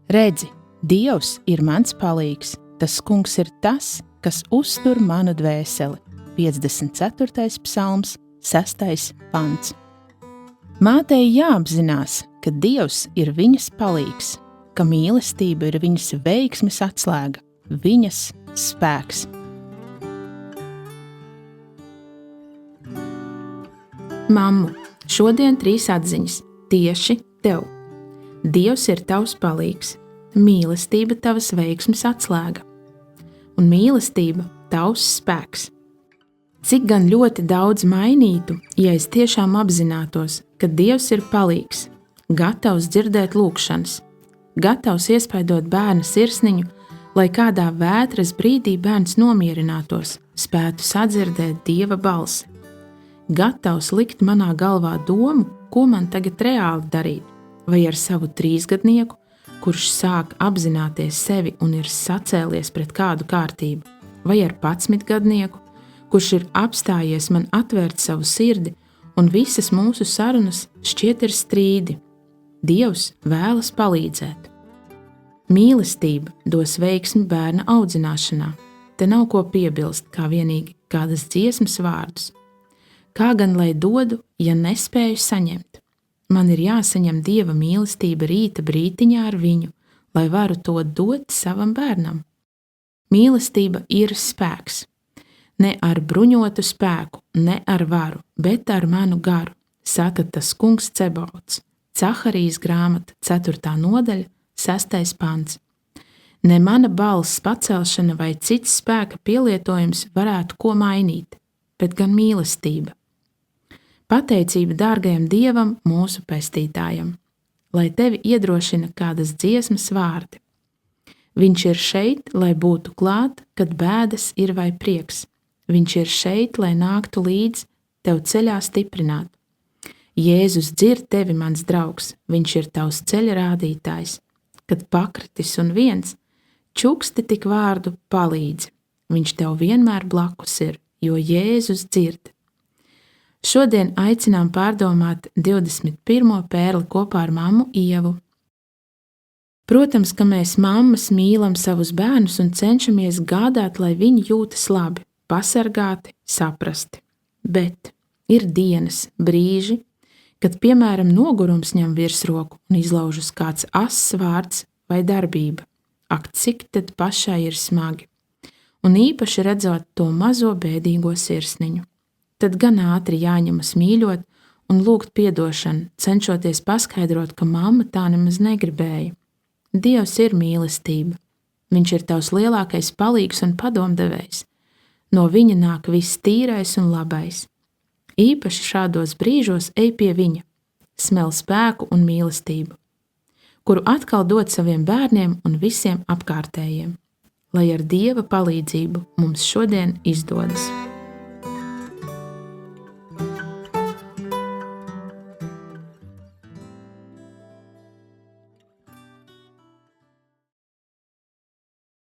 Redzi, Dievs ir mans palīgs, tas kungs ir tas, kas uztur manu dvēseli. 54. psalms, 6. pants. Mātei jāapzinās, ka Dievs ir viņas palīgs, ka mīlestība ir viņas veiksmes atslēga, viņas spēks. Mammu, šodien 3 atziņas tieši tev. Dievs ir tavs palīgs, mīlestība tavas veiksmes atslēga un mīlestība tavs spēks. Cik gan ļoti daudz mainītu, ja es tiešām apzinātos, ka Dievs ir palīgs, gatavs dzirdēt lūgšanas, gatavs iespaidot bērna sirsniņu, lai kādā vētras brīdī bērns nomierinātos, spētu sadzirdēt Dieva balsi, gatavs likt manā galvā domu, ko man tagad reāli darīt, vai ar savu 3-gadnieku, kurš sāk apzināties sevi un ir sacēlies pret kādu kārtību, vai ar 11-gadnieku, kurš ir apstājies man atvērt savu sirdi, un visas mūsu sarunas šķiet ir strīdi. Dievs vēlas palīdzēt. Mīlestība dos veiksmi bērna audzināšanā. Te nav ko piebilst, kā vienīgi kādas dziesmas vārdus. Kā gan lai dodu, ja nespēju saņemt? Man ir jāsaņem Dieva mīlestība rīta brītiņā ar viņu, lai varu to dot savam bērnam. Mīlestība ir spēks. Ne ar bruņotu spēku, ne ar varu, bet ar manu garu, saka tas kungs Cebauts. Caharijas grāmata, 4. nodaļa, 6. pants. Ne mana balss pacelšana vai cits spēka pielietojums varētu ko mainīt, bet gan mīlestība. Pateicība dārgajam Dievam, mūsu pestītājam, lai tevi iedrošina kādas dziesmas vārdi. Viņš ir šeit, lai būtu klāt, kad bēdas ir vai prieks. Viņš ir šeit, lai nāktu līdz tev ceļā stiprināt. Jēzus dzird tevi, mans draugs, viņš ir tavs ceļa rādītājs. Kad pakritis un viens, čuksti tik vārdu palīdzi. Viņš tev vienmēr blakus ir, jo Jēzus dzird. Šodien aicinām pārdomāt 21. pērli kopā ar mammu Ievu. Protams, ka mēs mammas mīlam savus bērnus un cenšamies gādāt, lai viņi jūtas labi, pasargāti, saprasti. Bet ir dienas, brīži, kad, piemēram, nogurums ņem virsroku un izlaužas kāds ass vārds vai darbība. Ak, cik tad pašai ir smagi. Un īpaši redzot to mazo bēdīgo sirsniņu. Tad gan ātri jāņemas mīļot un lūgt piedošanu, cenšoties paskaidrot, ka mamma tā nemaz negribēja. Dievs ir mīlestība. Viņš ir tavs lielākais palīgs un padomdevējs. No viņa nāk viss tīrais un labais. Īpaši šādos brīžos ej pie viņa, smel spēku un mīlestību, kuru atkal dod saviem bērniem un visiem apkārtējiem. Lai ar Dieva palīdzību mums šodien izdodas.